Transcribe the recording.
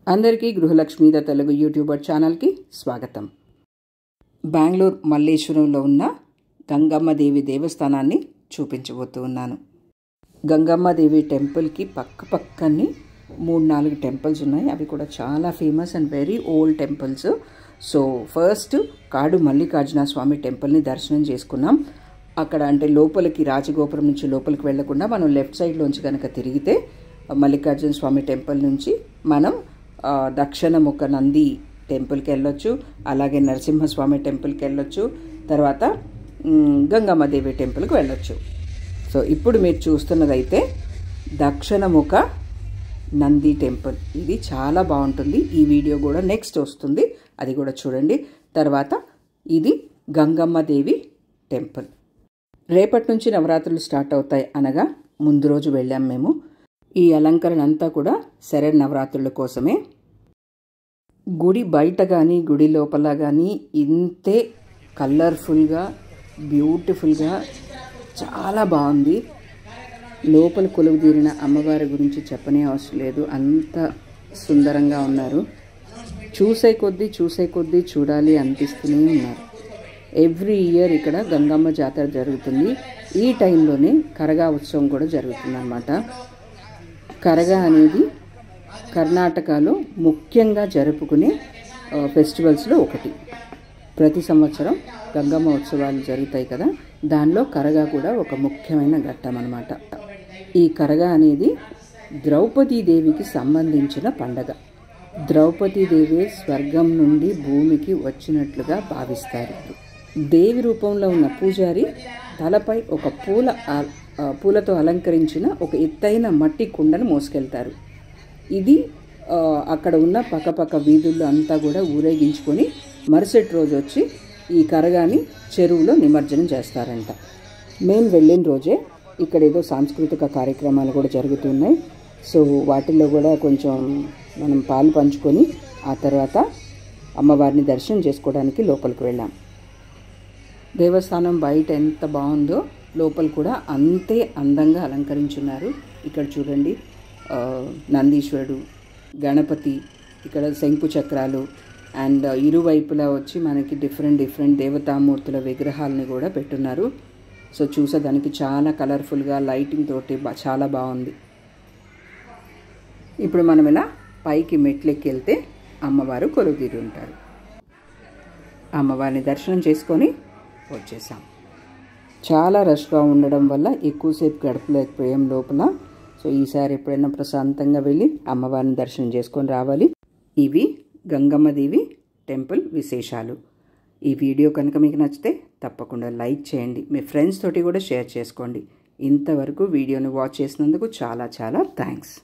అందరికీ గృహలక్ష్మీద తెలుగు యూట్యూబర్ ఛానల్కి స్వాగతం. బెంగళూరు మల్లేశ్వరంలో ఉన్న గంగమ్మదేవి దేవస్థానాన్ని చూపించబోతూ ఉన్నాను. గంగమ్మదేవి టెంపుల్కి పక్కనే 3-4 టెంపుల్స్ ఉన్నాయి. అవి కూడా చాలా famous and very old temples. So first కాడు మల్లికార్జున స్వామి టెంపుల్ని దర్శనం చేసుకున్నాం. అక్కడ అంటే లోపలికి రాజగోపురం నుంచి లోపలికి వెళ్లకుండా మనం లెఫ్ట్ సైడ్లోంచి కనుక తిరిగితే మల్లికార్జున స్వామి టెంపుల్ నుంచి మనం దక్షిణముఖ నంది టెంపుల్కి వెళ్ళొచ్చు, అలాగే నరసింహస్వామి టెంపుల్కి వెళ్ళొచ్చు, తర్వాత గంగమ్మదేవి టెంపుల్కి వెళ్ళొచ్చు. సో ఇప్పుడు మీరు చూస్తున్నదైతే దక్షిణముఖ నంది టెంపుల్. ఇది చాలా బాగుంటుంది. ఈ వీడియో కూడా నెక్స్ట్ వస్తుంది, అది కూడా చూడండి. తర్వాత ఇది గంగమ్మదేవి టెంపుల్. రేపటి నుంచి నవరాత్రులు స్టార్ట్ అవుతాయి అనగా ముందు రోజు వెళ్ళాం మేము. ఈ అలంకరణ అంతా కూడా శరన్నవరాత్రుల కోసమే. గుడి బయట కానీ గుడి లోపల కానీ ఇంతే కలర్ఫుల్గా బ్యూటిఫుల్గా చాలా బాగుంది. లోపల కొలువు తీరిన అమ్మవారి గురించి చెప్పనే అవసరం లేదు, అంత సుందరంగా ఉన్నారు. చూసే కొద్దీ చూడాలి అనిపిస్తూనే ఉన్నారు. ఎవ్రీ ఇయర్ ఇక్కడ గంగమ్మ జాతర జరుగుతుంది. ఈ టైంలోనే కరగా ఉత్సవం కూడా జరుగుతుంది అన్నమాట. కరగా అనేది కర్ణాటకలో ముఖ్యంగా జరుపుకునే ఫెస్టివల్స్లో ఒకటి. ప్రతి సంవత్సరం గంగమ్మ ఉత్సవాలు జరుగుతాయి కదా, దానిలో కరగా కూడా ఒక ముఖ్యమైన ఘట్టం అన్నమాట. ఈ కరగా అనేది ద్రౌపదీదేవికి సంబంధించిన పండగ. ద్రౌపదీదేవి స్వర్గం నుండి భూమికి వచ్చినట్లుగా భావిస్తారు. దేవి రూపంలో ఉన్న పూజారి తలపై ఒక పూలతో అలంకరించిన ఒక ఎత్తైన మట్టి కుండను మోసుకెళ్తారు. ఇది అక్కడ ఉన్న పక్కపక్క వీధుల్లో అంతా కూడా ఊరేగించుకొని మరుసటి రోజు వచ్చి ఈ కరగాని చెరువులో నిమజ్జనం చేస్తారంట. మేము వెళ్ళిన రోజే ఇక్కడ ఏదో సాంస్కృతిక కార్యక్రమాలు కూడా జరుగుతున్నాయి. సో వాటిల్లో కూడా కొంచెం మనం పాలు పంచుకొని ఆ తర్వాత అమ్మవారిని దర్శనం చేసుకోవడానికి లోపలికి వెళ్ళాం. దేవస్థానం బయట ఎంత బాగుందో లోపల కూడా అంతే అందంగా అలంకరించున్నారు. ఇక్కడ చూడండి, నందీశ్వరుడు, గణపతి, ఇక్కడ శంకు చక్రాలు అండ్ ఇరువైపులా వచ్చి మనకి డిఫరెంట్ దేవతామూర్తుల విగ్రహాలని కూడా పెట్టున్నారు. సో చూసేదానికి చాలా కలర్ఫుల్గా లైటింగ్ తోటి చాలా బాగుంది. ఇప్పుడు మనం ఇలా పైకి మెట్లెక్కి వెళ్తే అమ్మవారు కొలువుతీరి ఉంటారు. అమ్మవారిని దర్శనం చేసుకొని వచ్చేసాం. చాలా రష్గా ఉండడం వల్ల ఎక్కువసేపు గడపలేకపోయాం లోపల. సో ఈసారి ఎప్పుడైనా ప్రశాంతంగా వెళ్ళి అమ్మవారిని దర్శనం చేసుకొని రావాలి. ఇవి గంగమ్మదేవి టెంపుల్ విశేషాలు. ఈ వీడియో కనుక మీకు నచ్చితే తప్పకుండా లైక్ చేయండి, మీ ఫ్రెండ్స్ తోటి కూడా షేర్ చేసుకోండి. ఇంతవరకు వీడియోని వాచ్ చేసినందుకు చాలా థ్యాంక్స్.